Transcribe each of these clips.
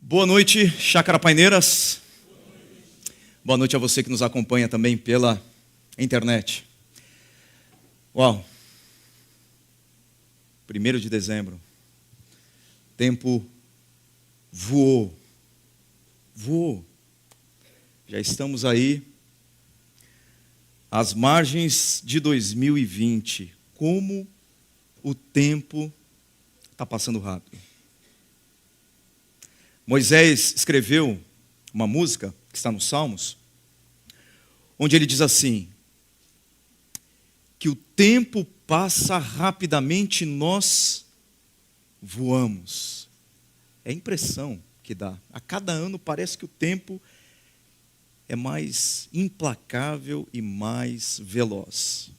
Boa noite, Chácara Paineiras. Boa noite a você que nos acompanha também pela internet. Uau! 1º de dezembro. Tempo voou. Voou. Já estamos aí às margens de 2020. Como o tempo está passando rápido. Moisés escreveu uma música, que está nos Salmos, onde ele diz assim, que o tempo passa rapidamente e nós voamos. É a impressão que dá. A cada ano parece que o tempo é mais implacável e mais veloz.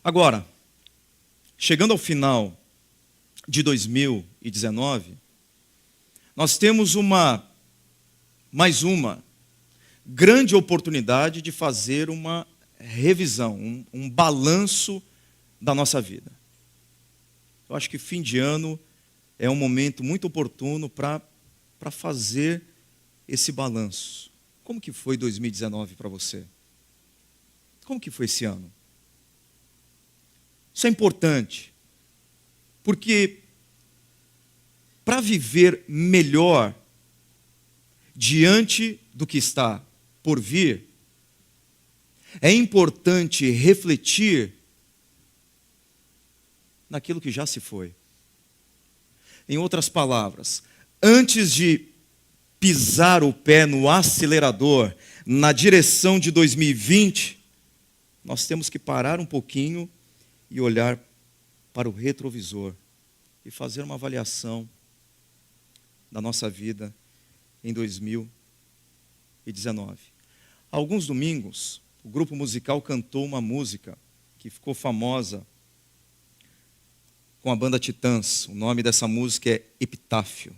Agora, chegando ao final de 2019, nós temos mais uma grande oportunidade de fazer uma revisão, um balanço da nossa vida. Eu acho que fim de ano é um momento muito oportuno para fazer esse balanço. Como que foi 2019 para você? Como que foi esse ano? Isso é importante, porque para viver melhor diante do que está por vir, é importante refletir naquilo que já se foi. Em outras palavras, antes de pisar o pé no acelerador na direção de 2020, nós temos que parar um pouquinho e olhar para o retrovisor e fazer uma avaliação da nossa vida em 2019. Há alguns domingos, o grupo musical cantou uma música que ficou famosa com a banda Titãs. O nome dessa música é Epitáfio.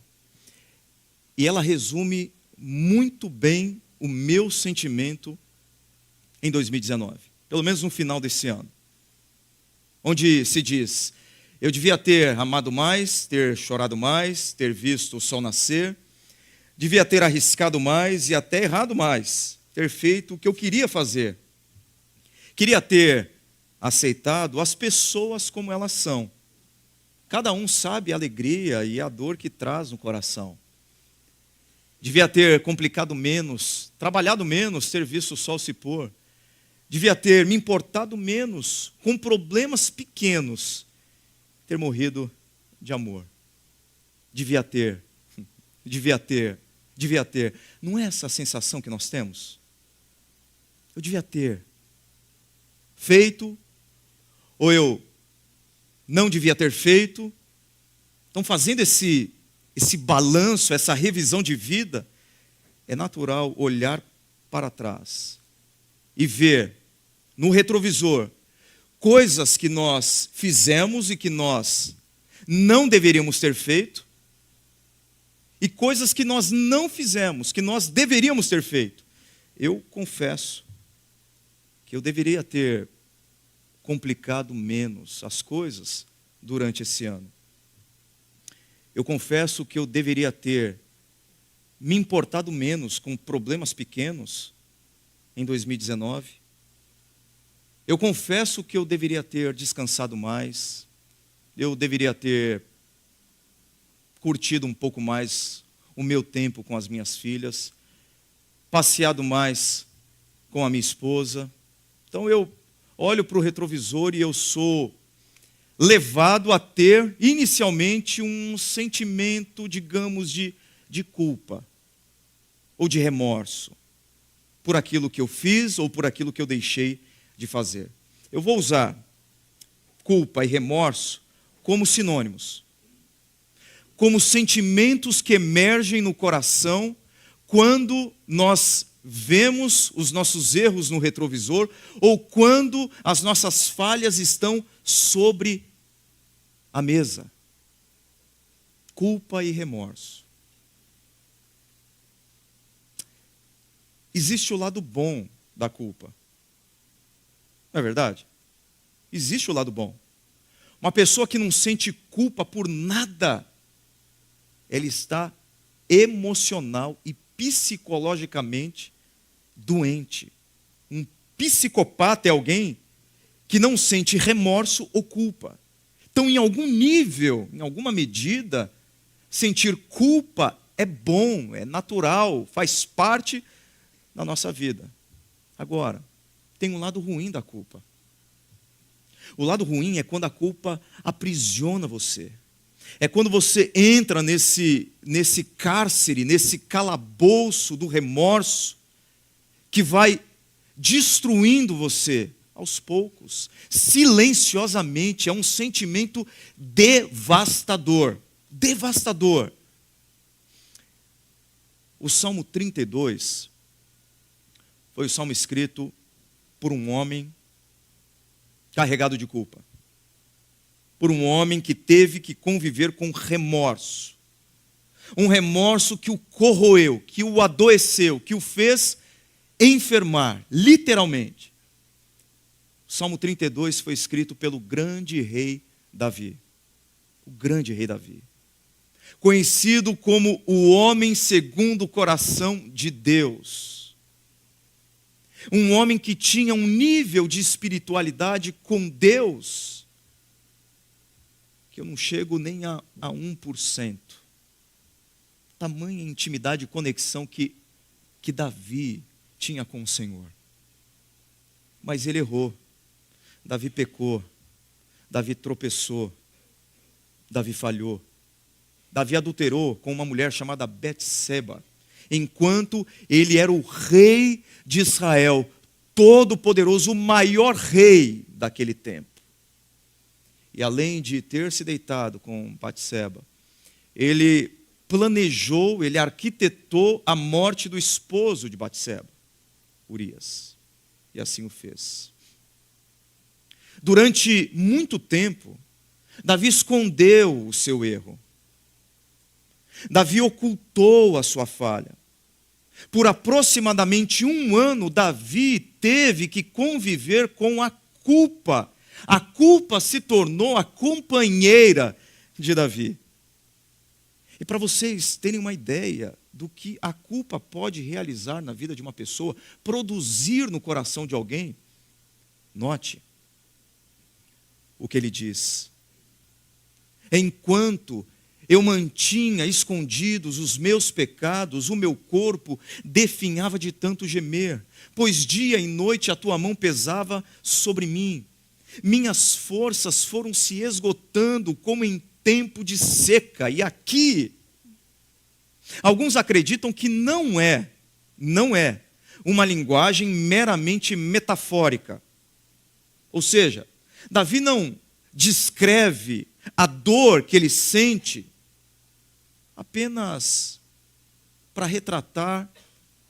E ela resume muito bem o meu sentimento em 2019, pelo menos no final desse ano. Onde se diz: eu devia ter amado mais, ter chorado mais, ter visto o sol nascer, devia ter arriscado mais e até errado mais, ter feito o que eu queria fazer. Queria ter aceitado as pessoas como elas são. Cada um sabe a alegria e a dor que traz no coração. Devia ter complicado menos, trabalhado menos, ter visto o sol se pôr. Devia ter me importado menos com problemas pequenos, ter morrido de amor. Devia ter. Não é essa a sensação que nós temos? Eu devia ter feito, ou eu não devia ter feito. Então, fazendo esse balanço, essa revisão de vida, é natural olhar para trás e ver no retrovisor coisas que nós fizemos e que nós não deveríamos ter feito, e coisas que nós não fizemos, que nós deveríamos ter feito. Eu confesso que eu deveria ter complicado menos as coisas durante esse ano. Eu confesso que eu deveria ter me importado menos com problemas pequenos em 2019. Eu confesso que eu deveria ter descansado mais, eu deveria ter curtido um pouco mais o meu tempo com as minhas filhas, passeado mais com a minha esposa. Então eu olho para o retrovisor e eu sou levado a ter inicialmente um sentimento, digamos, de culpa ou de remorso por aquilo que eu fiz ou por aquilo que eu deixei de fazer. Eu vou usar culpa e remorso como sinônimos, como sentimentos que emergem no coração quando nós vemos os nossos erros no retrovisor ou quando as nossas falhas estão sobre a mesa. Culpa e remorso. Existe o lado bom da culpa. Não é verdade? Existe o lado bom. Uma pessoa que não sente culpa por nada, ela está emocional e psicologicamente doente. Um psicopata é alguém que não sente remorso ou culpa. Então, em algum nível, em alguma medida, sentir culpa é bom, é natural, faz parte da nossa vida. Agora, tem um lado ruim da culpa. O lado ruim é quando a culpa aprisiona você. É quando você entra nesse cárcere, nesse calabouço do remorso, que vai destruindo você aos poucos, silenciosamente. É um sentimento devastador. Devastador. O Salmo 32 foi o salmo escrito por um homem carregado de culpa. Por um homem que teve que conviver com remorso. Um remorso que o corroeu, que o adoeceu, que o fez enfermar, literalmente. O Salmo 32 foi escrito pelo grande rei Davi. O grande rei Davi. Conhecido como o homem segundo o coração de Deus. Um homem que tinha um nível de espiritualidade com Deus que eu não chego nem a 1%. Tamanha intimidade e conexão que Davi tinha com o Senhor. Mas ele errou. Davi pecou. Davi tropeçou. Davi falhou. Davi adulterou com uma mulher chamada Betseba, enquanto ele era o rei de Israel, todo-poderoso, o maior rei daquele tempo. E além de ter se deitado com Batseba, ele planejou, ele arquitetou a morte do esposo de Batseba, Urias. E assim o fez. Durante muito tempo, Davi escondeu o seu erro. Davi ocultou a sua falha. Por aproximadamente 1 ano, Davi teve que conviver com a culpa. A culpa se tornou a companheira de Davi. E para vocês terem uma ideia do que a culpa pode realizar na vida de uma pessoa, produzir no coração de alguém, note o que ele diz. Enquanto eu mantinha escondidos os meus pecados, o meu corpo definhava de tanto gemer, pois dia e noite a tua mão pesava sobre mim. Minhas forças foram se esgotando como em tempo de seca. E aqui, alguns acreditam que não é uma linguagem meramente metafórica. Ou seja, Davi não descreve a dor que ele sente apenas para retratar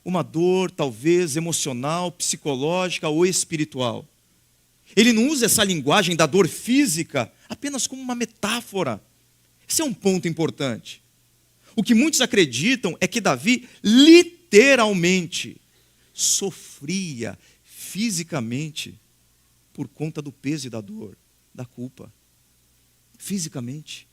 uma dor talvez emocional, psicológica ou espiritual. Ele não usa essa linguagem da dor física apenas como uma metáfora. Esse é um ponto importante. O que muitos acreditam é que Davi literalmente sofria fisicamente por conta do peso e da dor, da culpa. Fisicamente.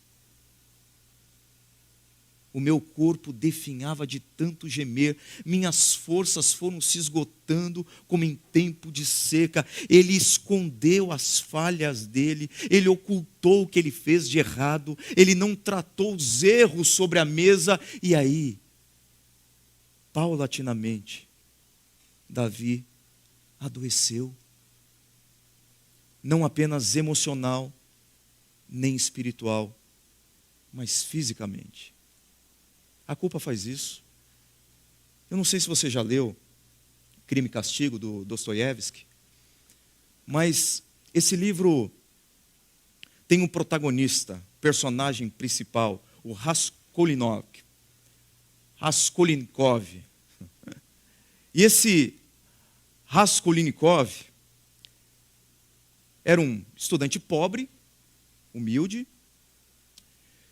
O meu corpo definhava de tanto gemer, minhas forças foram se esgotando como em tempo de seca. Ele escondeu as falhas dele, ele ocultou o que ele fez de errado, ele não tratou os erros sobre a mesa. E aí, paulatinamente, Davi adoeceu. Não apenas emocional, nem espiritual, mas fisicamente. A culpa faz isso. Eu não sei se você já leu Crime e Castigo, do Dostoiévski, mas esse livro tem um protagonista, personagem principal, o Raskolnikov. E esse Raskolnikov era um estudante pobre, humilde,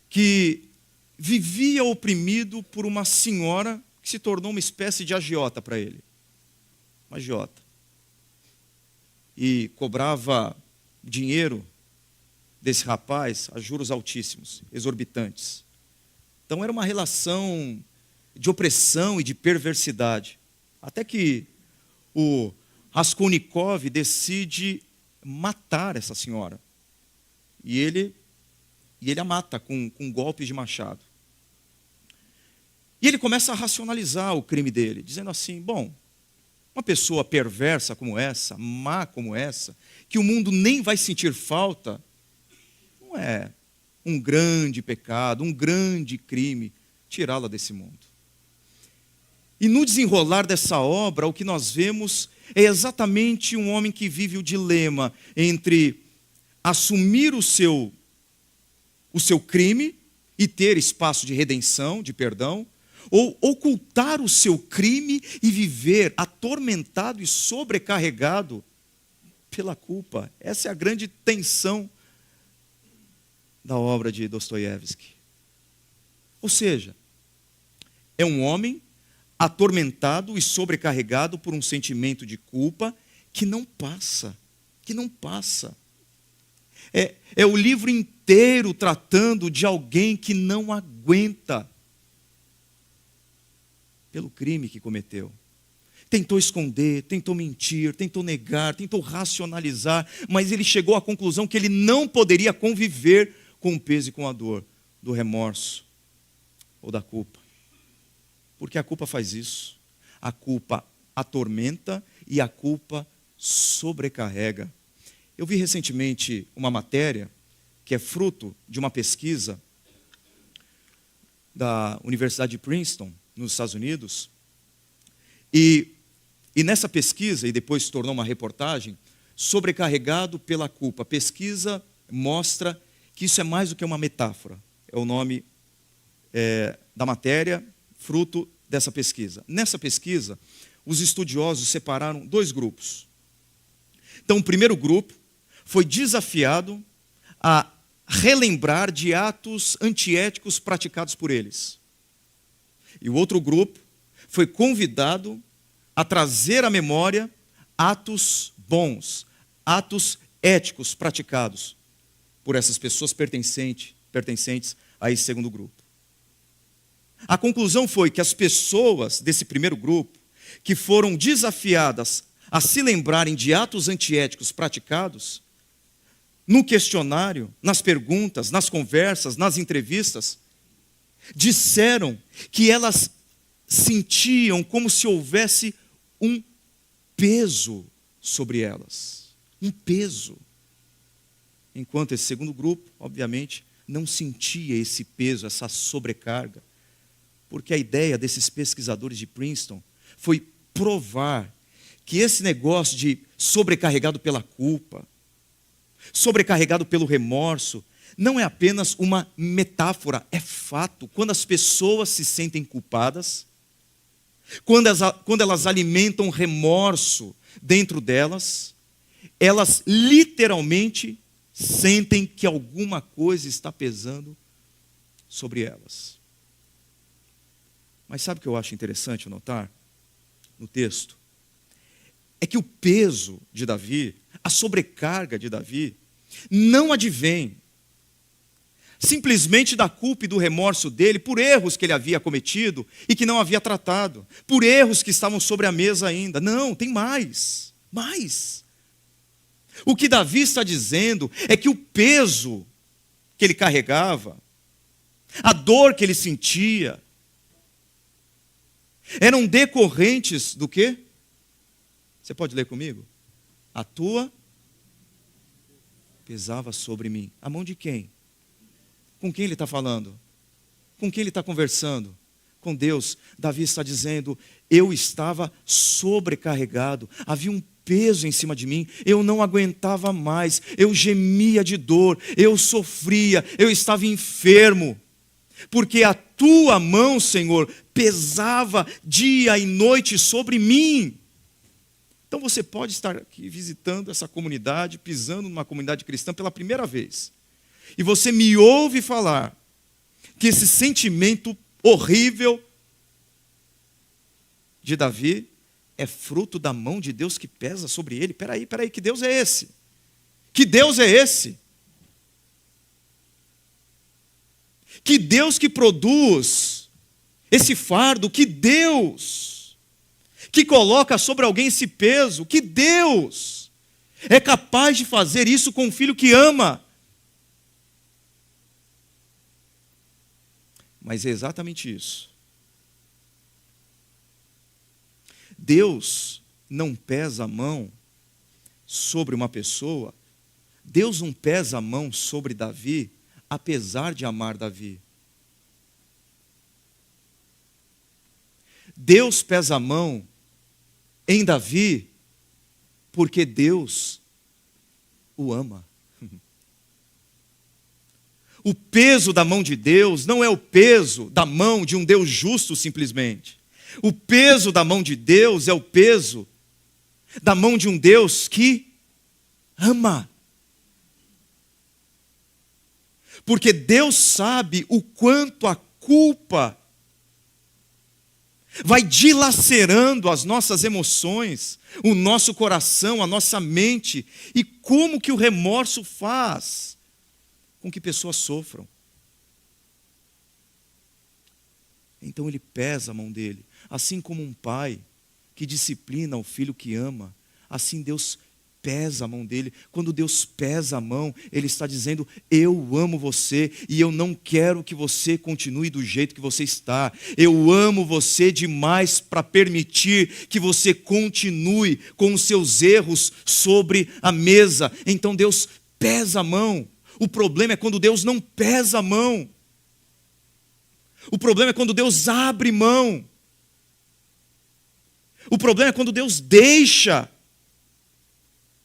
que vivia oprimido por uma senhora que se tornou uma espécie de agiota para ele. Uma agiota. E cobrava dinheiro desse rapaz a juros altíssimos, exorbitantes. Então era uma relação de opressão e de perversidade. Até que o Raskolnikov decide matar essa senhora. E ele a mata com golpes de machado. E ele começa a racionalizar o crime dele, dizendo assim, bom, uma pessoa perversa como essa, má como essa, que o mundo nem vai sentir falta, não é um grande pecado, um grande crime, tirá-la desse mundo. E no desenrolar dessa obra, o que nós vemos é exatamente um homem que vive o dilema entre assumir o seu crime e ter espaço de redenção, de perdão, ou ocultar o seu crime e viver atormentado e sobrecarregado pela culpa. Essa é a grande tensão da obra de Dostoiévski. Ou seja, é um homem atormentado e sobrecarregado por um sentimento de culpa que não passa. É o livro inteiro tratando de alguém que não aguenta pelo crime que cometeu. Tentou esconder, tentou mentir, tentou negar, tentou racionalizar, mas ele chegou à conclusão que ele não poderia conviver com o peso e com a dor do remorso ou da culpa. Porque a culpa faz isso. A culpa atormenta e a culpa sobrecarrega. Eu vi recentemente uma matéria que é fruto de uma pesquisa da Universidade de Princeton, nos Estados Unidos. E nessa pesquisa, e depois se tornou uma reportagem, sobrecarregado pela culpa. A pesquisa mostra que isso é mais do que uma metáfora. É o nome da matéria, fruto dessa pesquisa. Nessa pesquisa, os estudiosos separaram dois grupos. Então, o primeiro grupo foi desafiado a relembrar de atos antiéticos praticados por eles. E o outro grupo foi convidado a trazer à memória atos bons, atos éticos praticados por essas pessoas pertencentes a esse segundo grupo. A conclusão foi que as pessoas desse primeiro grupo, que foram desafiadas a se lembrarem de atos antiéticos praticados, no questionário, nas perguntas, nas conversas, nas entrevistas, disseram que elas sentiam como se houvesse um peso sobre elas. Um peso. Enquanto esse segundo grupo, obviamente, não sentia esse peso, essa sobrecarga. Porque a ideia desses pesquisadores de Princeton foi provar que esse negócio de sobrecarregado pela culpa, sobrecarregado pelo remorso, não é apenas uma metáfora, é fato. Quando as pessoas se sentem culpadas, quando elas alimentam remorso dentro delas, elas literalmente sentem que alguma coisa está pesando sobre elas. Mas sabe o que eu acho interessante notar no texto? É que o peso de Davi, a sobrecarga de Davi, não advém simplesmente da culpa e do remorso dele por erros que ele havia cometido e que não havia tratado, por erros que estavam sobre a mesa ainda. Não, tem mais. O que Davi está dizendo é que o peso que ele carregava, a dor que ele sentia, eram decorrentes do quê? Você pode ler comigo? A tua pesava sobre mim. A mão de quem? Com quem ele está falando? Com quem ele está conversando? Com Deus. Davi está dizendo, eu estava sobrecarregado, havia um peso em cima de mim, eu não aguentava mais, eu gemia de dor, eu sofria, eu estava enfermo. porque a tua mão, Senhor, pesava dia e noite sobre mim. Então você pode estar aqui visitando essa comunidade, pisando numa comunidade cristã pela primeira vez, e você me ouve falar que esse sentimento horrível de Davi é fruto da mão de Deus que pesa sobre ele. Peraí, que Deus é esse? Que Deus é esse? Que Deus que produz esse fardo? Que Deus que coloca sobre alguém esse peso? Que Deus é capaz de fazer isso com um filho que ama? Mas é exatamente isso. Deus não pesa a mão sobre uma pessoa, Deus não pesa a mão sobre Davi, apesar de amar Davi. Deus pesa a mão em Davi, porque Deus o ama. O peso da mão de Deus não é o peso da mão de um Deus justo simplesmente. O peso da mão de Deus é o peso da mão de um Deus que ama. Porque Deus sabe o quanto a culpa vai dilacerando as nossas emoções, o nosso coração, a nossa mente, e como que o remorso faz com que pessoas sofram. Então ele pesa a mão dele. Assim como um pai que disciplina o filho que ama, assim Deus pesa a mão dele. Quando Deus pesa a mão, Ele está dizendo: eu amo você e eu não quero que você continue do jeito que você está. Eu amo você demais para permitir que você continue com os seus erros sobre a mesa. Então Deus pesa a mão. O problema é quando Deus não pesa a mão. O problema é quando Deus abre mão. O problema é quando Deus deixa.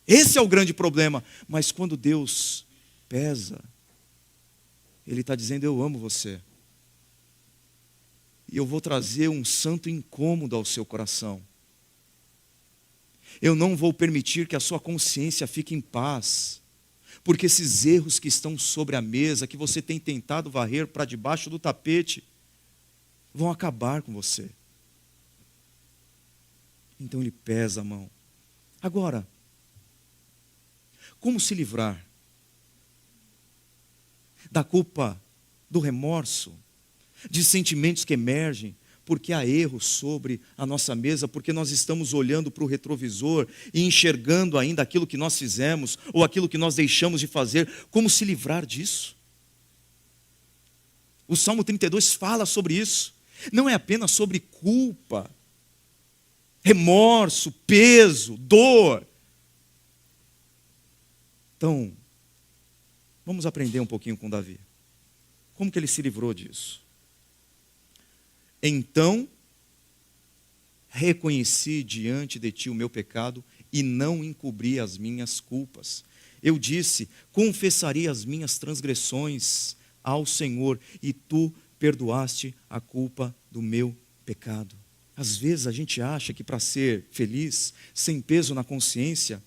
Esse é o grande problema. Mas quando Deus pesa, Ele está dizendo: eu amo você. E eu vou trazer um santo incômodo ao seu coração. Eu não vou permitir que a sua consciência fique em paz. Porque esses erros que estão sobre a mesa, que você tem tentado varrer para debaixo do tapete, vão acabar com você. Então Ele pesa a mão. Agora, como se livrar da culpa, do remorso, de sentimentos que emergem, porque há erros sobre a nossa mesa, porque nós estamos olhando para o retrovisor e enxergando ainda aquilo que nós fizemos, ou aquilo que nós deixamos de fazer? Como se livrar disso? O Salmo 32 fala sobre isso. Não é apenas sobre culpa, remorso, peso, dor. Então, vamos aprender um pouquinho com Davi. Como que ele se livrou disso? Então, reconheci diante de ti o meu pecado e não encobri as minhas culpas. Eu disse: confessarei as minhas transgressões ao Senhor e tu perdoaste a culpa do meu pecado. Às vezes a gente acha que para ser feliz, sem peso na consciência,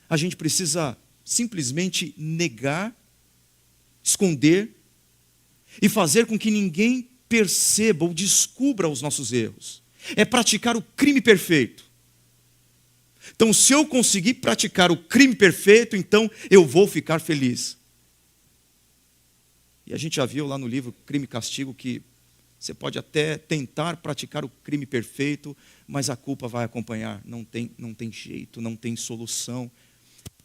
a gente precisa simplesmente negar, esconder e fazer com que ninguém perceba ou descubra os nossos erros. É praticar o crime perfeito. Então, se eu conseguir praticar o crime perfeito, então eu vou ficar feliz. E a gente já viu lá no livro Crime e Castigo que você pode até tentar praticar o crime perfeito, mas a culpa vai acompanhar. Não tem jeito, não tem solução.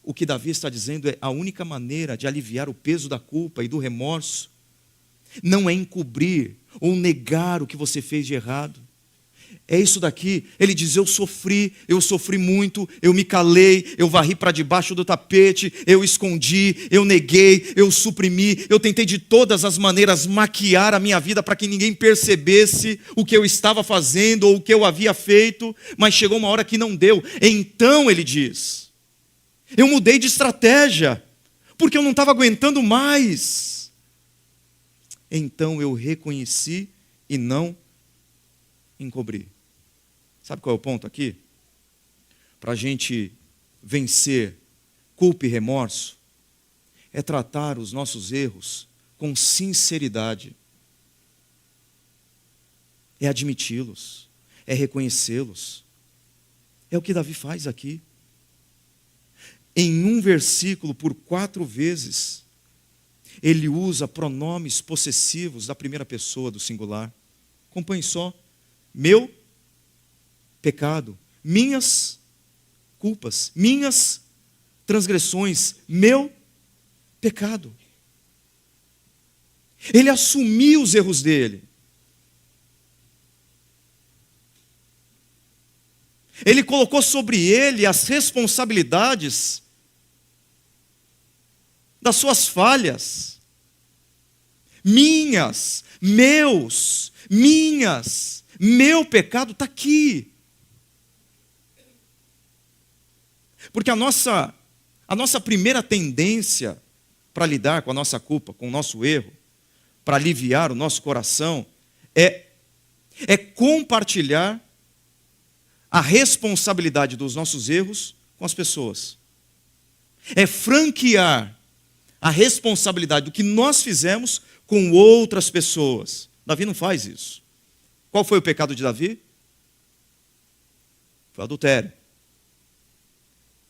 O que Davi está dizendo é: a única maneira de aliviar o peso da culpa e do remorso não é encobrir ou negar o que você fez de errado. É isso daqui. Ele diz: eu sofri muito, eu me calei, eu varri para debaixo do tapete, eu escondi, eu neguei, eu suprimi, eu tentei de todas as maneiras maquiar a minha vida para que ninguém percebesse o que eu estava fazendo ou o que eu havia feito, mas chegou uma hora que não deu. Então ele diz: eu mudei de estratégia, porque eu não estava aguentando mais. então eu reconheci e não encobri. Sabe qual é o ponto aqui? Para a gente vencer culpa e remorso, é tratar os nossos erros com sinceridade. É admiti-los, é reconhecê-los. É o que Davi faz aqui. Em um versículo, por 4 vezes, ele usa pronomes possessivos da primeira pessoa do singular. Acompanhe só. Meu pecado, minhas culpas, minhas transgressões, meu pecado. Ele assumiu os erros dele. Ele colocou sobre ele as responsabilidades das suas falhas. Minhas, meus, minhas, meu pecado está aqui. Porque a nossa primeira tendência para lidar com a nossa culpa, com o nosso erro, para aliviar o nosso coração, é compartilhar a responsabilidade dos nossos erros com as pessoas. É franquear a responsabilidade do que nós fizemos com outras pessoas. Davi não faz isso. Qual foi o pecado de Davi? Foi adultério.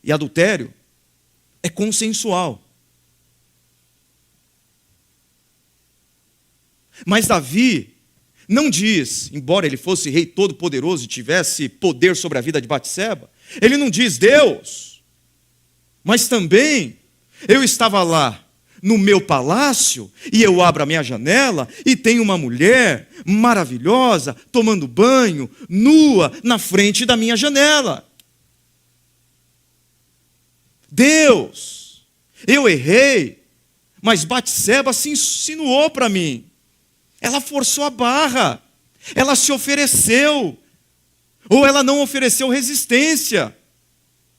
E adultério é consensual. Mas Davi não diz, embora ele fosse rei todo-poderoso e tivesse poder sobre a vida de Batseba, ele não diz, Deus, mas também eu estava lá no meu palácio e eu abro a minha janela e tem uma mulher maravilhosa tomando banho, nua, na frente da minha janela. Deus, eu errei, mas Batseba se insinuou para mim. Ela forçou a barra, ela se ofereceu, ou ela não ofereceu resistência.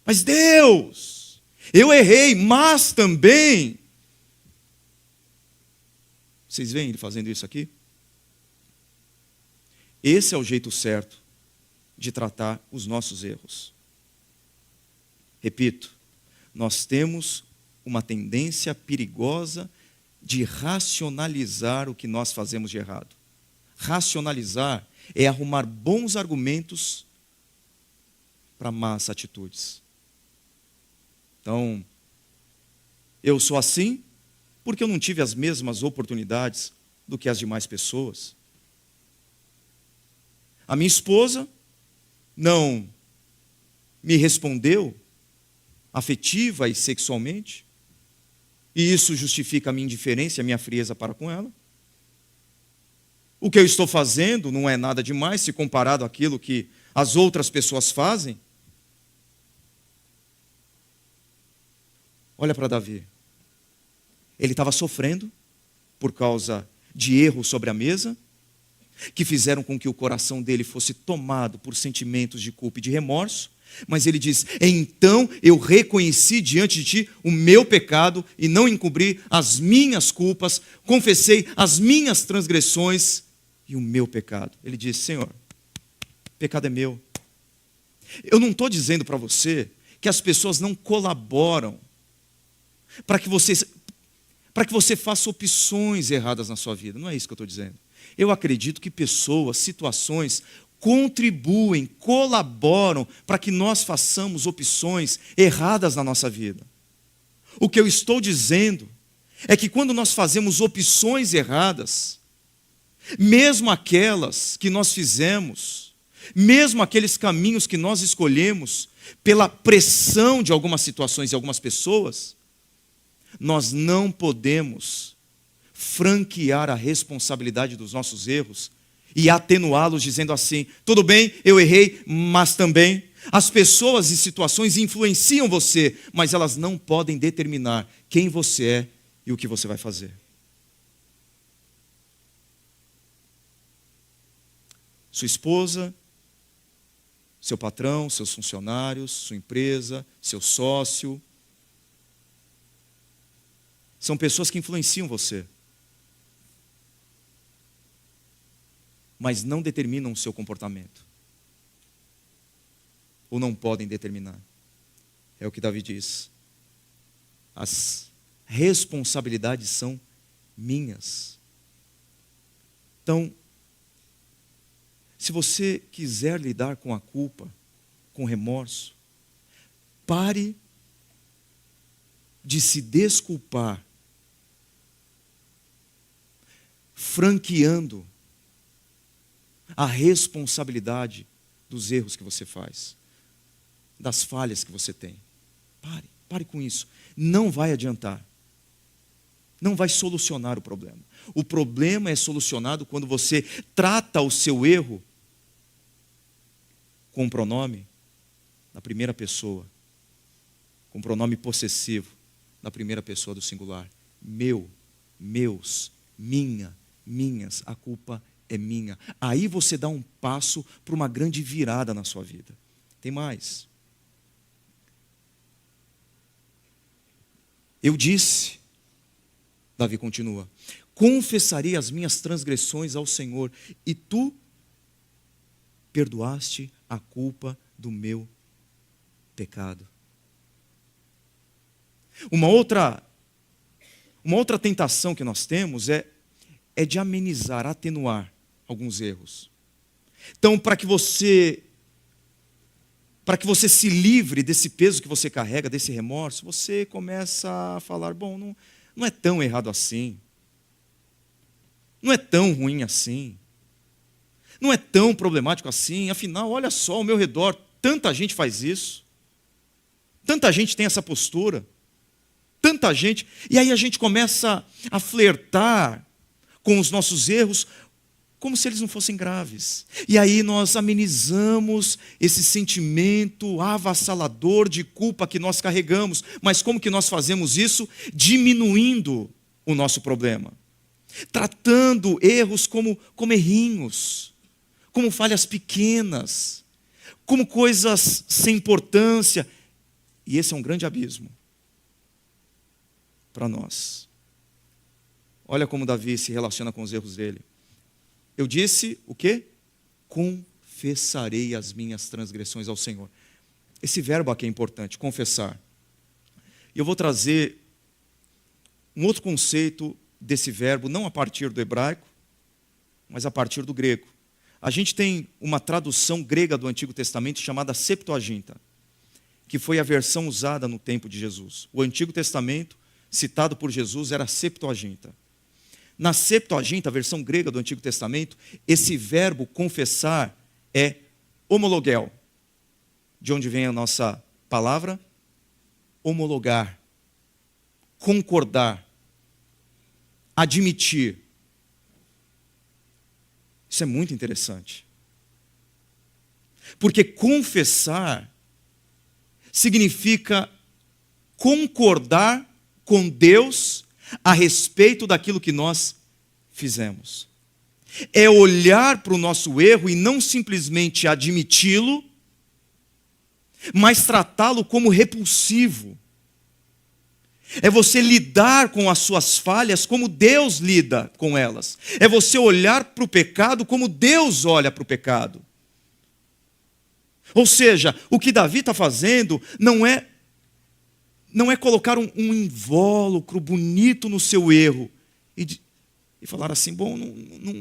Mas Deus, eu errei, mas também... Vocês veem ele fazendo isso aqui? Esse é o jeito certo de tratar os nossos erros. Repito, nós temos uma tendência perigosa de racionalizar o que nós fazemos de errado. Racionalizar é arrumar bons argumentos para más atitudes. Então, eu sou assim porque eu não tive as mesmas oportunidades do que as demais pessoas. A minha esposa não me respondeu afetiva e sexualmente, e isso justifica a minha indiferença, a minha frieza para com ela. O que eu estou fazendo não é nada demais se comparado àquilo que as outras pessoas fazem. Olha para Davi. Ele estava sofrendo por causa de erros sobre a mesa, que fizeram com que o coração dele fosse tomado por sentimentos de culpa e de remorso. Mas ele diz, então eu reconheci diante de ti o meu pecado e não encobri as minhas culpas, confessei as minhas transgressões e o meu pecado. Ele diz, Senhor, o pecado é meu. Eu não estou dizendo para você que as pessoas não colaboram para que você faça opções erradas na sua vida. Não é isso que eu estou dizendo. Eu acredito que pessoas, situações contribuem, colaboram para que nós façamos opções erradas na nossa vida. O que eu estou dizendo é que quando nós fazemos opções erradas, mesmo aquelas que nós fizemos, mesmo aqueles caminhos que nós escolhemos, pela pressão de algumas situações e algumas pessoas, nós não podemos franquear a responsabilidade dos nossos erros e atenuá-los dizendo assim, tudo bem, eu errei, mas também as pessoas e situações influenciam você, mas elas não podem determinar quem você é e o que você vai fazer. Sua esposa, seu patrão, seus funcionários, sua empresa, seu sócio, são pessoas que influenciam você. mas não determinam o seu comportamento. Ou não podem determinar. É o que Davi diz. As responsabilidades são minhas. Então, se você quiser lidar com a culpa, com remorso, pare de se desculpar, franqueando a responsabilidade dos erros que você faz, das falhas que você tem. Pare com isso. Não vai adiantar. Não vai solucionar o problema. O problema é solucionado quando você trata o seu erro com um pronome na primeira pessoa, com um pronome possessivo na primeira pessoa do singular. Meu, meus, minha, minhas, a culpa é minha. Aí você dá um passo para uma grande virada na sua vida. Tem mais. Eu disse, Davi continua, confessarei as minhas transgressões ao Senhor, e tu perdoaste a culpa do meu pecado. Uma outra tentação que nós temos é de amenizar, atenuar alguns erros. Então, para que você se livre desse peso que você carrega, desse remorso, você começa a falar, bom, não é tão errado assim. Não é tão ruim assim. Não é tão problemático assim. Afinal, olha só ao meu redor, tanta gente faz isso. Tanta gente tem essa postura. Tanta gente. E aí a gente começa a flertar com os nossos erros como se eles não fossem graves. E aí nós amenizamos esse sentimento avassalador de culpa que nós carregamos. Mas como que nós fazemos isso? Diminuindo o nosso problema. Tratando erros como errinhos, como falhas pequenas, como coisas sem importância. E esse é um grande abismo para nós. Olha como Davi se relaciona com os erros dele. Eu disse o quê? Confessarei as minhas transgressões ao Senhor. Esse verbo aqui é importante, confessar. E eu vou trazer um outro conceito desse verbo, não a partir do hebraico, mas a partir do grego. A gente tem uma tradução grega do Antigo Testamento chamada Septuaginta, que foi a versão usada no tempo de Jesus. O Antigo Testamento, citado por Jesus, era a Septuaginta. Na Septuaginta, a versão grega do Antigo Testamento, esse verbo confessar é homologel. De onde vem a nossa palavra? Homologar, concordar, admitir. Isso é muito interessante. Porque confessar significa concordar com Deus a respeito daquilo que nós fizemos. É olhar para o nosso erro e não simplesmente admiti-lo, mas tratá-lo como repulsivo. É você lidar com as suas falhas como Deus lida com elas. É você olhar para o pecado como Deus olha para o pecado. Ou seja, o que Davi está fazendo não é colocar um invólucro bonito no seu erro e falar assim, bom,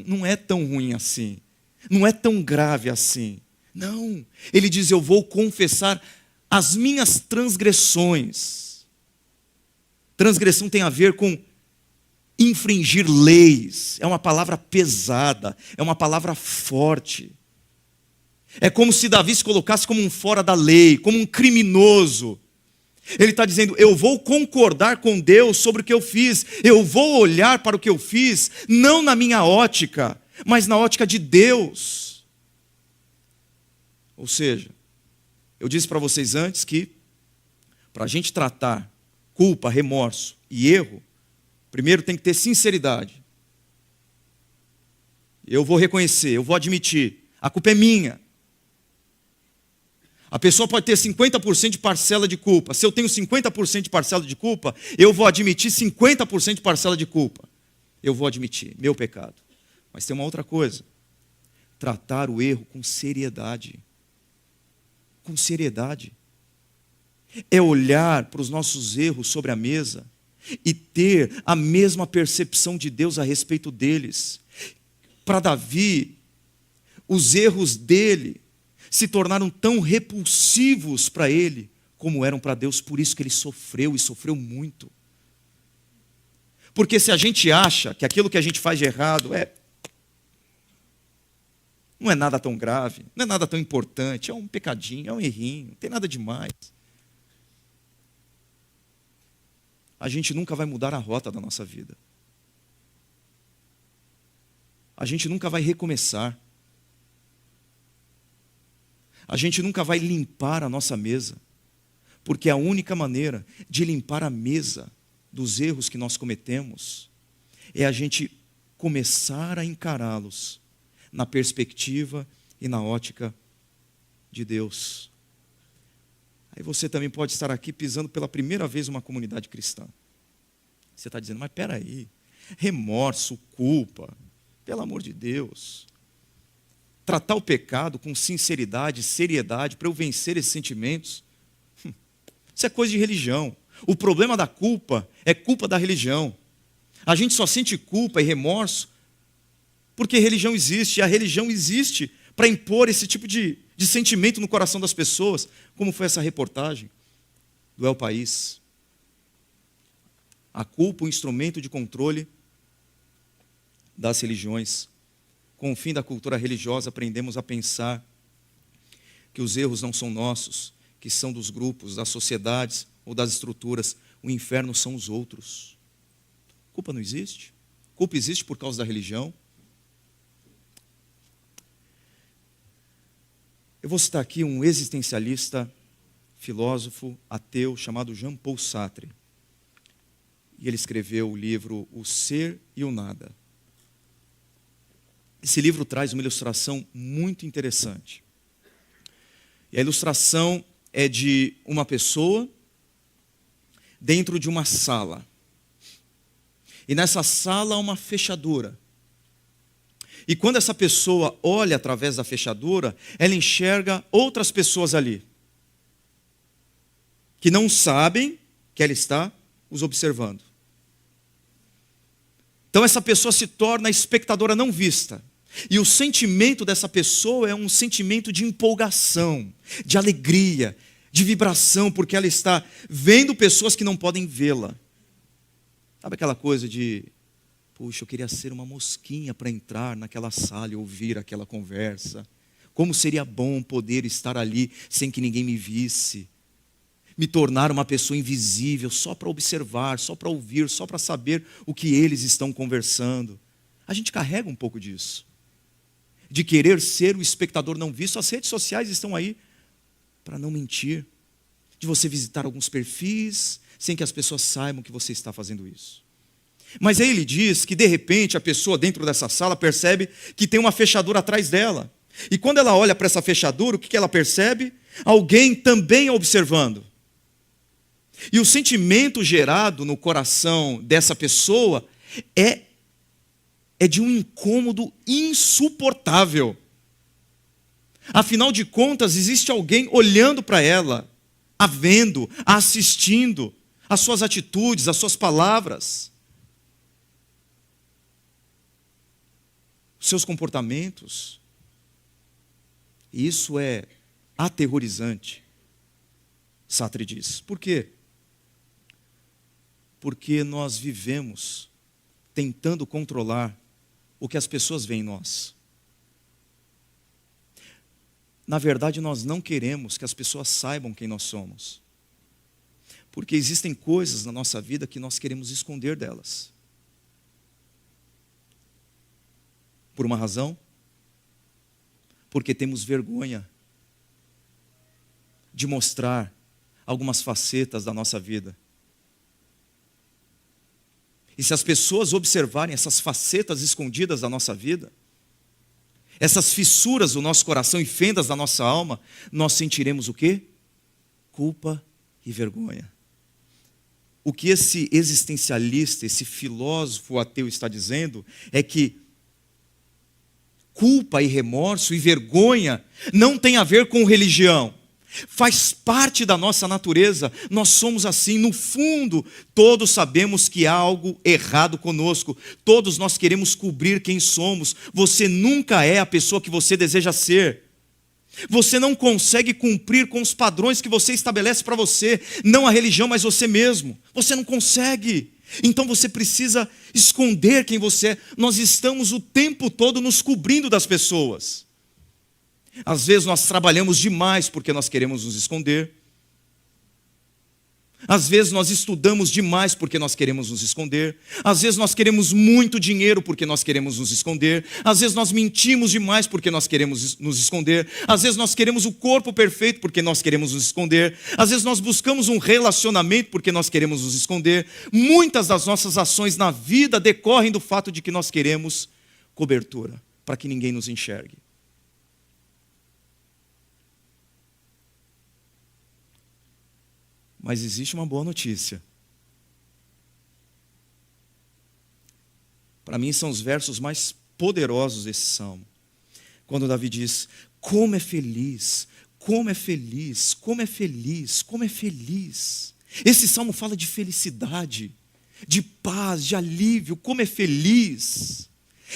não é tão ruim assim, não é tão grave assim. Não, ele diz, eu vou confessar as minhas transgressões. Transgressão tem a ver com infringir leis, é uma palavra pesada, é uma palavra forte. É como se Davi se colocasse como um fora da lei, como um criminoso. Ele está dizendo, eu vou concordar com Deus sobre o que eu fiz, eu vou olhar para o que eu fiz, não na minha ótica, mas na ótica de Deus. Ou seja, eu disse para vocês antes que, para a gente tratar culpa, remorso e erro, primeiro tem que ter sinceridade. Eu vou reconhecer, eu vou admitir, a culpa é minha. A pessoa pode ter 50% de parcela de culpa. Se eu tenho 50% de parcela de culpa, eu vou admitir 50% de parcela de culpa. Eu vou admitir meu pecado. Mas tem uma outra coisa. tratar o erro com seriedade. Com seriedade. É olhar para os nossos erros sobre a mesa e ter a mesma percepção de Deus a respeito deles. Para Davi, os erros dele se tornaram tão repulsivos para ele como eram para Deus, por isso que ele sofreu e sofreu muito. Porque se a gente acha que aquilo que a gente faz de errado não é nada tão grave, não é nada tão importante, é um pecadinho, é um errinho, não tem nada demais. A gente nunca vai mudar a rota da nossa vida. A gente nunca vai recomeçar. A gente nunca vai limpar a nossa mesa. Porque a única maneira de limpar a mesa dos erros que nós cometemos é a gente começar a encará-los na perspectiva e na ótica de Deus. Aí você também pode estar aqui pisando pela primeira vez numa comunidade cristã. Você está dizendo, mas espera aí, remorso, culpa, pelo amor de Deus. Tratar o pecado com sinceridade, seriedade, para eu vencer esses sentimentos, isso é coisa de religião. O problema da culpa é culpa da religião. A gente só sente culpa e remorso porque religião existe. E a religião existe para impor esse tipo de sentimento no coração das pessoas, como foi essa reportagem do El País. A culpa, o instrumento de controle das religiões. Com o fim da cultura religiosa, aprendemos a pensar que os erros não são nossos, que são dos grupos, das sociedades ou das estruturas. O inferno são os outros. Culpa não existe. Culpa existe por causa da religião. Eu vou citar aqui um existencialista, filósofo, ateu, chamado Jean-Paul Sartre. E ele escreveu o livro O Ser e o Nada. Esse livro traz uma ilustração muito interessante. E a ilustração é de uma pessoa dentro de uma sala. E nessa sala há uma fechadura. E quando essa pessoa olha através da fechadura, ela enxerga outras pessoas ali, que não sabem que ela está os observando. Então essa pessoa se torna a espectadora não vista. E o sentimento dessa pessoa é um sentimento de empolgação, de alegria, de vibração, porque ela está vendo pessoas que não podem vê-la. Sabe aquela coisa de, puxa, eu queria ser uma mosquinha para entrar naquela sala e ouvir aquela conversa. Como seria bom poder estar ali sem que ninguém me visse. Me tornar uma pessoa invisível só para observar, só para ouvir, só para saber o que eles estão conversando. A gente carrega um pouco disso. De querer ser o espectador não visto. As redes sociais estão aí para não mentir. De você visitar alguns perfis sem que as pessoas saibam que você está fazendo isso. Mas aí ele diz que de repente a pessoa dentro dessa sala percebe que tem uma fechadura atrás dela. E quando ela olha para essa fechadura, o que ela percebe? Alguém também a observando. E o sentimento gerado no coração dessa pessoa é de um incômodo insuportável. Afinal de contas, existe alguém olhando para ela, a vendo, a assistindo, as suas atitudes, as suas palavras, os seus comportamentos. E isso é aterrorizante, Sartre diz. Por quê? Porque nós vivemos tentando controlar o que as pessoas veem em nós. Na verdade, nós não queremos que as pessoas saibam quem nós somos. Porque existem coisas na nossa vida que nós queremos esconder delas. Por uma razão? Porque temos vergonha de mostrar algumas facetas da nossa vida. E se as pessoas observarem essas facetas escondidas da nossa vida, essas fissuras do nosso coração e fendas da nossa alma, nós sentiremos o quê? Culpa e vergonha. O que esse existencialista, esse filósofo ateu está dizendo é que Culpa e remorso e vergonha não tem a ver com religião. Faz parte da nossa natureza, nós somos assim. No fundo, todos sabemos que há algo errado conosco. Todos nós queremos cobrir quem somos. Você nunca é a pessoa que você deseja ser. Você não consegue cumprir com os padrões que você estabelece para você. Não a religião, mas você mesmo. Você não consegue. Então você precisa esconder quem você é. Nós estamos o tempo todo nos cobrindo das pessoas. Às vezes nós trabalhamos demais porque nós queremos nos esconder. Às vezes nós estudamos demais porque nós queremos nos esconder. Às vezes nós queremos muito dinheiro porque nós queremos nos esconder. Às vezes nós mentimos demais porque nós queremos nos esconder. Às vezes nós queremos o corpo perfeito porque nós queremos nos esconder. Às vezes nós buscamos um relacionamento porque nós queremos nos esconder. Muitas das nossas ações na vida decorrem do fato de que nós queremos cobertura, para que ninguém nos enxergue. Mas existe uma boa notícia. Para mim são os versos mais poderosos desse salmo. Quando Davi diz: como é feliz, como é feliz, como é feliz, como é feliz. Esse salmo fala de felicidade, de paz, de alívio, como é feliz.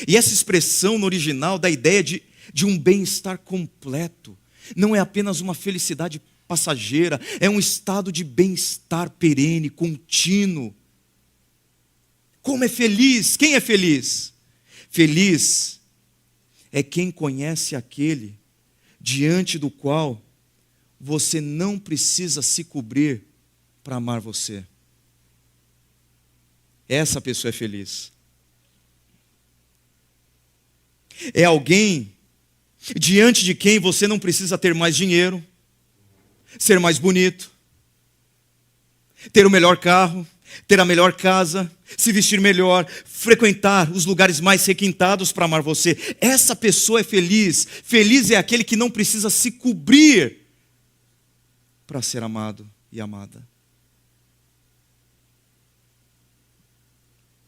E essa expressão no original dá a ideia de um bem-estar completo. Não é apenas uma felicidade passageira, é um estado de bem-estar perene, contínuo. Como é feliz? Quem é feliz? Feliz é quem conhece aquele diante do qual você não precisa se cobrir para amar você. Essa pessoa é feliz. É alguém diante de quem você não precisa ter mais dinheiro, ser mais bonito, ter o melhor carro, ter a melhor casa, se vestir melhor, frequentar os lugares mais requintados para amar você. Essa pessoa é feliz. Feliz é aquele que não precisa se cobrir para ser amado e amada.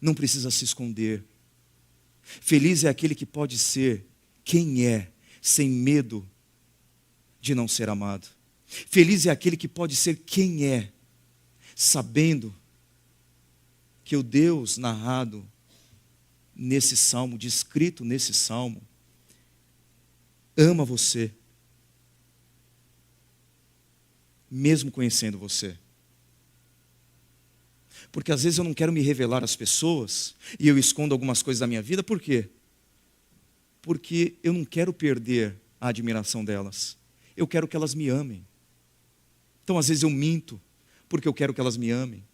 Não precisa se esconder. Feliz é aquele que pode ser quem é, sem medo de não ser amado. Feliz é aquele que pode ser quem é, sabendo que o Deus narrado nesse salmo, descrito nesse salmo, ama você, mesmo conhecendo você. Porque às vezes eu não quero me revelar às pessoas e eu escondo algumas coisas da minha vida. Por quê? Porque eu não quero perder a admiração delas. Eu quero que elas me amem. Então, às vezes eu minto, porque eu quero que elas me amem.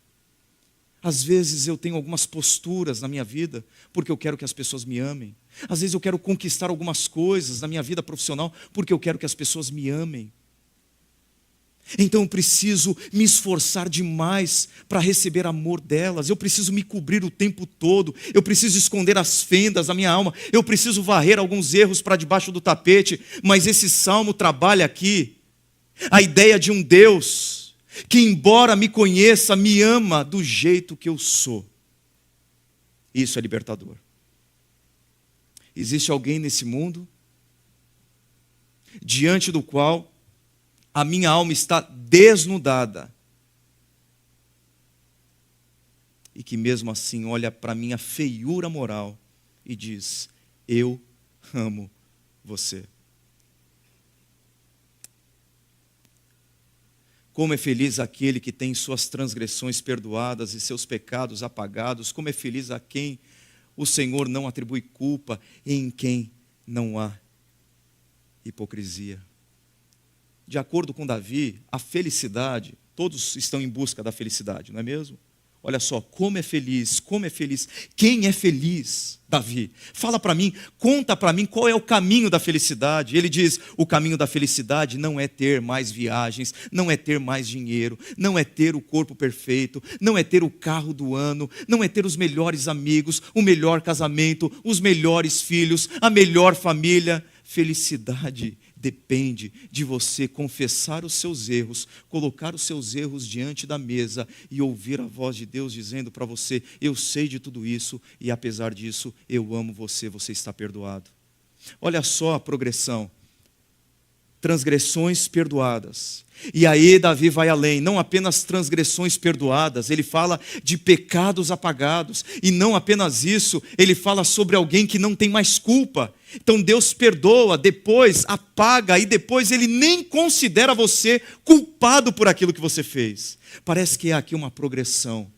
Às vezes eu tenho algumas posturas na minha vida, porque eu quero que as pessoas me amem. Às vezes eu quero conquistar algumas coisas na minha vida profissional, porque eu quero que as pessoas me amem. Então eu preciso me esforçar demais para receber amor delas. Eu preciso me cobrir o tempo todo. Eu preciso esconder as fendas da minha alma. Eu preciso varrer alguns erros para debaixo do tapete. Mas esse salmo trabalha aqui a ideia de um Deus que, embora me conheça, me ama do jeito que eu sou. Isso é libertador. Existe alguém nesse mundo diante do qual a minha alma está desnudada e que mesmo assim olha para a minha feiura moral e diz: eu amo você. Como é feliz aquele que tem suas transgressões perdoadas e seus pecados apagados. Como é feliz a quem o Senhor não atribui culpa e em quem não há hipocrisia. De acordo com Davi, a felicidade, todos estão em busca da felicidade, não é mesmo? Olha só, como é feliz, como é feliz. Quem é feliz, Davi? Fala para mim, conta para mim qual é o caminho da felicidade. Ele diz: o caminho da felicidade não é ter mais viagens, não é ter mais dinheiro, não é ter o corpo perfeito, não é ter o carro do ano, não é ter os melhores amigos, o melhor casamento, os melhores filhos, a melhor família. Felicidade depende de você confessar os seus erros, colocar os seus erros diante da mesa e ouvir a voz de Deus dizendo para você: eu sei de tudo isso e apesar disso eu amo você, você está perdoado. Olha só a progressão. Transgressões perdoadas. E aí Davi vai além, não apenas transgressões perdoadas, ele fala de pecados apagados. E não apenas isso, ele fala sobre alguém que não tem mais culpa. Então Deus perdoa, depois apaga, e depois ele nem considera você culpado por aquilo que você fez. Parece que há aqui uma progressão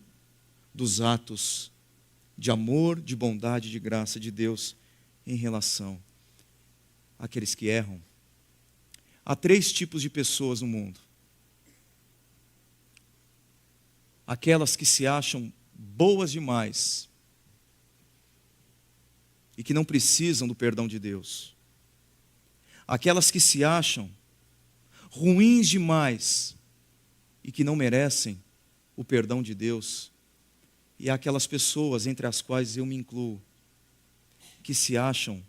dos atos de amor, de bondade, de graça de Deus em relação àqueles que erram. Há 3 tipos de pessoas no mundo. Aquelas que se acham boas demais e que não precisam do perdão de Deus. Aquelas que se acham ruins demais e que não merecem o perdão de Deus. E há aquelas pessoas, entre as quais eu me incluo, que se acham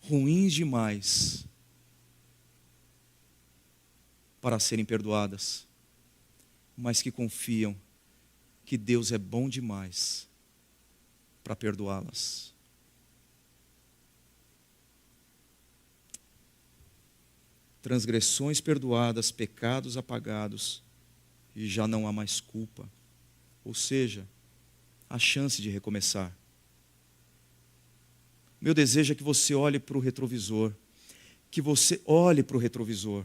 ruins demais para serem perdoadas, mas que confiam que Deus é bom demais para perdoá-las. Transgressões perdoadas, pecados apagados, e já não há mais culpa. Ou seja, a chance de recomeçar. Meu desejo é que você olhe para o retrovisor, que você olhe para o retrovisor.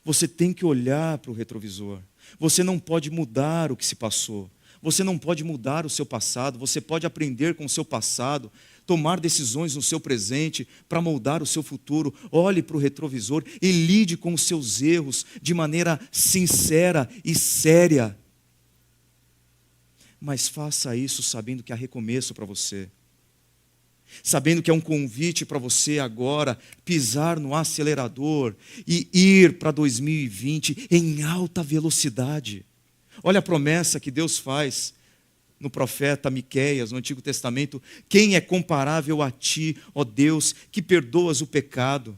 Você tem que olhar para o retrovisor. Você não pode mudar o que se passou. Você não pode mudar o seu passado. Você pode aprender com o seu passado, tomar decisões no seu presente para moldar o seu futuro. Olhe para o retrovisor e lide com os seus erros de maneira sincera e séria. Mas faça isso sabendo que há recomeço para você. Sabendo que é um convite para você agora pisar no acelerador e ir para 2020 em alta velocidade. Olha a promessa que Deus faz no profeta Miqueias, no Antigo Testamento. Quem é comparável a ti, ó Deus, que perdoas o pecado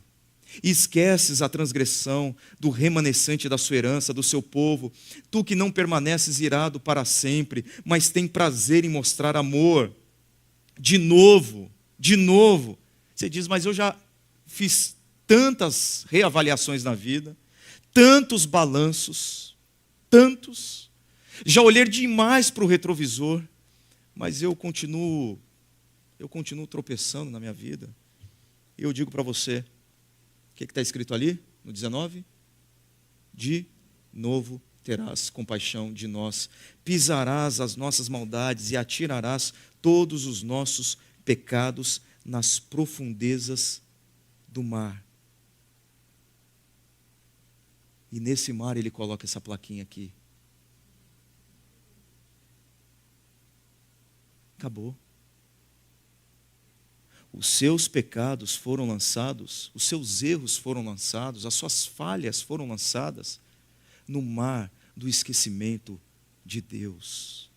e esqueces a transgressão do remanescente da sua herança, do seu povo, tu que não permaneces irado para sempre, mas tem prazer em mostrar amor. De novo, você diz, mas eu já fiz tantas reavaliações na vida, tantos balanços, já olhei demais para o retrovisor, mas eu continuo tropeçando na minha vida. E eu digo para você, o que está escrito ali no 19? De novo terás compaixão de nós, pisarás as nossas maldades e atirarás todos os nossos pecados nas profundezas do mar. E nesse mar ele coloca essa plaquinha aqui. Acabou. Os seus pecados foram lançados, os seus erros foram lançados, as suas falhas foram lançadas no mar do esquecimento de Deus.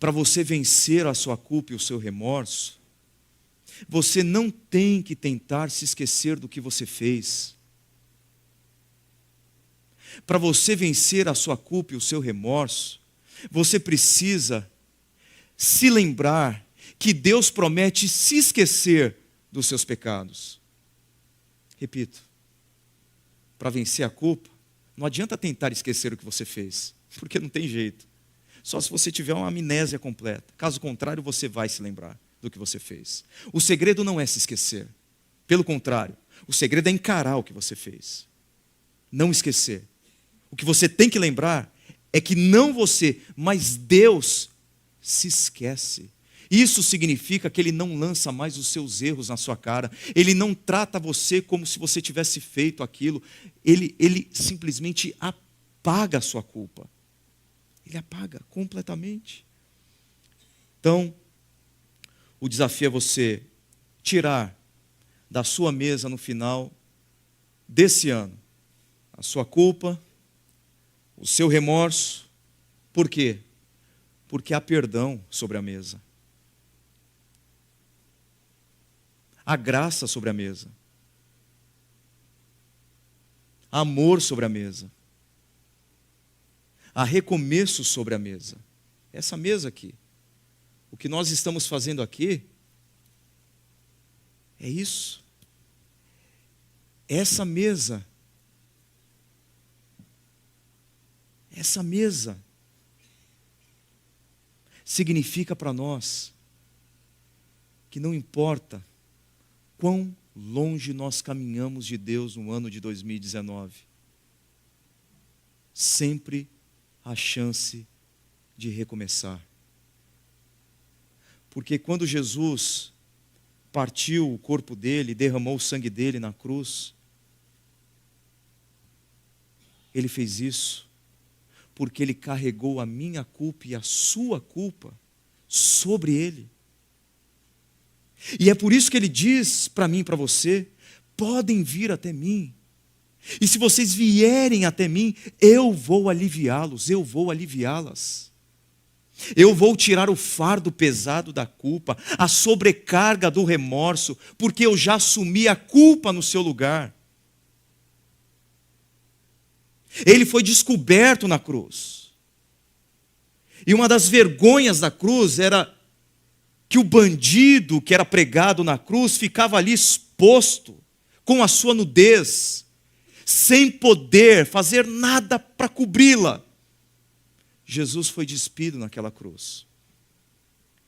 Para você vencer a sua culpa e o seu remorso, você não tem que tentar se esquecer do que você fez. Para você vencer a sua culpa e o seu remorso, você precisa se lembrar que Deus promete se esquecer dos seus pecados. Repito, para vencer a culpa, não adianta tentar esquecer o que você fez, porque não tem jeito. Só se você tiver uma amnésia completa. Caso contrário, você vai se lembrar do que você fez. O segredo não é se esquecer. Pelo contrário, o segredo é encarar o que você fez. Não esquecer. O que você tem que lembrar é que não você, mas Deus se esquece. Isso significa que Ele não lança mais os seus erros na sua cara. Ele não trata você como se você tivesse feito aquilo. Ele simplesmente apaga a sua culpa. Ele apaga completamente. Então, o desafio é você tirar da sua mesa no final desse ano a sua culpa, o seu remorso. Por quê? Porque há perdão sobre a mesa. Há graça sobre a mesa. Há amor sobre a mesa. Há recomeço sobre a mesa. Essa mesa aqui. O que nós estamos fazendo aqui É isso. Essa mesa significa para nós que não importa quão longe nós caminhamos de Deus no ano de 2019, sempre há chance de recomeçar. Porque quando Jesus partiu o corpo dele, derramou o sangue dele na cruz, ele fez isso porque ele carregou a minha culpa e a sua culpa sobre ele. E é por isso que ele diz para mim e para você: podem vir até mim, e se vocês vierem até mim, eu vou aliviá-los, eu vou aliviá-las. Eu vou tirar o fardo pesado da culpa, a sobrecarga do remorso, porque eu já assumi a culpa no seu lugar. Ele foi descoberto na cruz. E uma das vergonhas da cruz era que o bandido que era pregado na cruz ficava ali exposto, com a sua nudez, sem poder fazer nada para cobri-la. Jesus foi despido naquela cruz.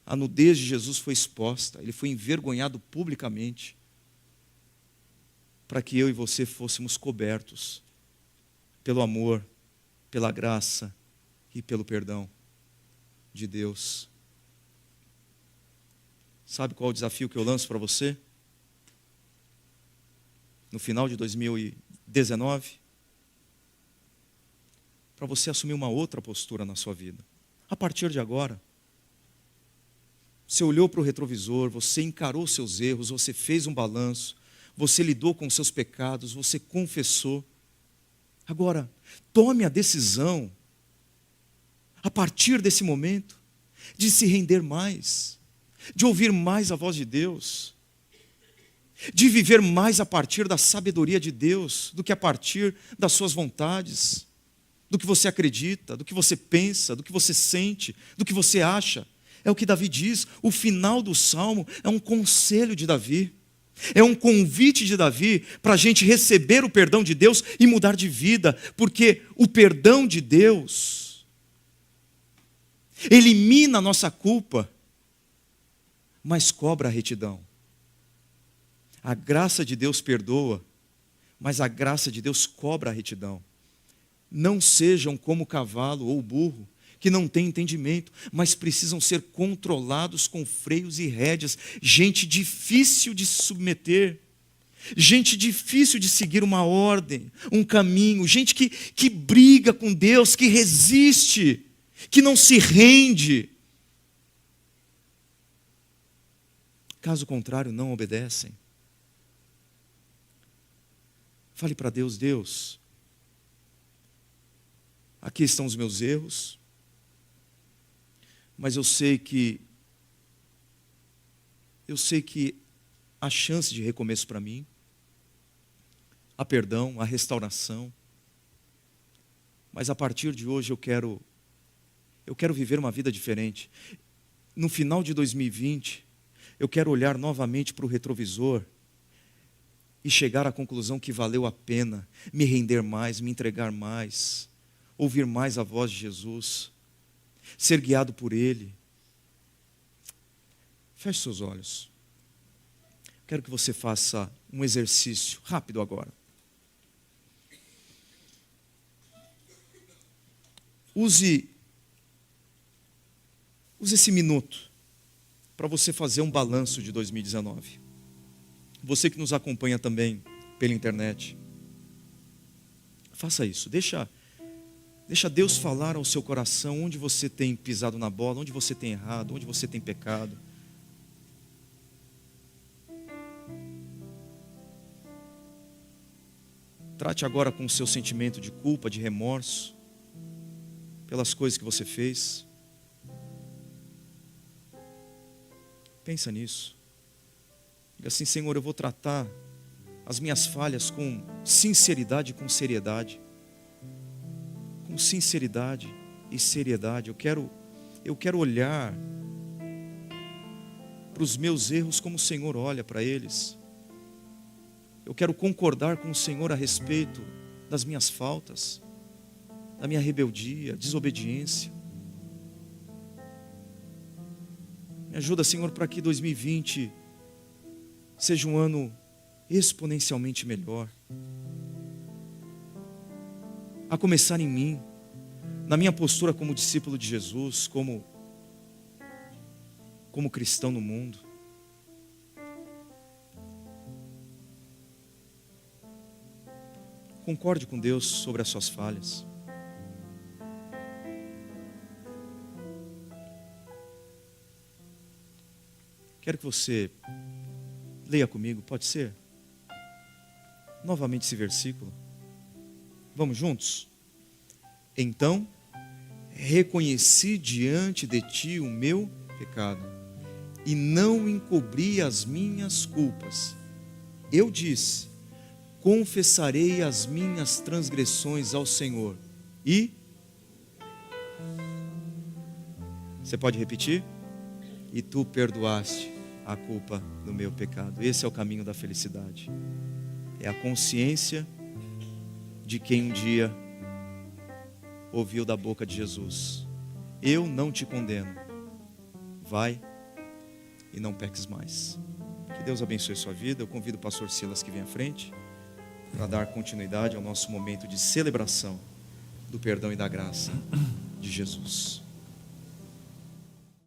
A nudez de Jesus foi exposta, ele foi envergonhado publicamente, para que eu e você fôssemos cobertos pelo amor, pela graça e pelo perdão de Deus. Sabe qual é o desafio que eu lanço para você? No final de 2019, para você assumir uma outra postura na sua vida. A partir de agora, você olhou para o retrovisor, você encarou seus erros, você fez um balanço, você lidou com seus pecados, você confessou. Agora, tome a decisão, a partir desse momento, de se render mais, de ouvir mais a voz de Deus, de viver mais a partir da sabedoria de Deus, do que a partir das suas vontades, do que você acredita, do que você pensa, do que você sente, do que você acha. É o que Davi diz. O final do Salmo é um conselho de Davi. É um convite de Davi para a gente receber o perdão de Deus e mudar de vida. Porque o perdão de Deus elimina a nossa culpa, mas cobra a retidão. A graça de Deus perdoa, mas a graça de Deus cobra a retidão. Não sejam como o cavalo ou o burro, que não têm entendimento, mas precisam ser controlados com freios e rédeas. Gente difícil de se submeter, gente difícil de seguir uma ordem, um caminho, gente que briga com Deus, que resiste, que não se rende. Caso contrário, não obedecem. Fale para Deus: Deus, aqui estão os meus erros, mas eu sei que há chance de recomeço para mim, há perdão, há restauração, mas a partir de hoje eu quero viver uma vida diferente. No final de 2020, eu quero olhar novamente para o retrovisor e chegar à conclusão que valeu a pena me render mais, me entregar mais, ouvir mais a voz de Jesus, ser guiado por Ele. Feche seus olhos. Quero que você faça um exercício rápido agora. Use esse minuto para você fazer um balanço de 2019. Você que nos acompanha também pela internet, faça isso. Deixa Deus falar ao seu coração onde você tem pisado na bola, onde você tem errado, onde você tem pecado. Trate agora com o seu sentimento de culpa, de remorso, pelas coisas que você fez. Pensa nisso. Diga assim: Senhor, eu vou tratar as minhas falhas com sinceridade e com seriedade. Com sinceridade e seriedade. Eu quero olhar para os meus erros como o Senhor olha para eles. Eu quero concordar com o Senhor a respeito das minhas faltas, da minha rebeldia, desobediência. Me ajuda, Senhor, para que 2020 seja um ano exponencialmente melhor. A começar em mim, na minha postura como discípulo de Jesus, como cristão no mundo. Concorde com Deus sobre as suas falhas. Quero que você leia comigo, pode ser? Novamente esse versículo. Vamos juntos? Então, reconheci diante de ti o meu pecado e não encobri as minhas culpas. Eu disse: confessarei as minhas transgressões ao Senhor. E você pode repetir? E tu perdoaste a culpa do meu pecado. Esse é o caminho da felicidade. É a consciência de quem um dia ouviu da boca de Jesus: eu não te condeno, vai e não peques mais. Que Deus abençoe sua vida. Eu convido o pastor Silas que vem à frente para dar continuidade ao nosso momento de celebração do perdão e da graça de Jesus.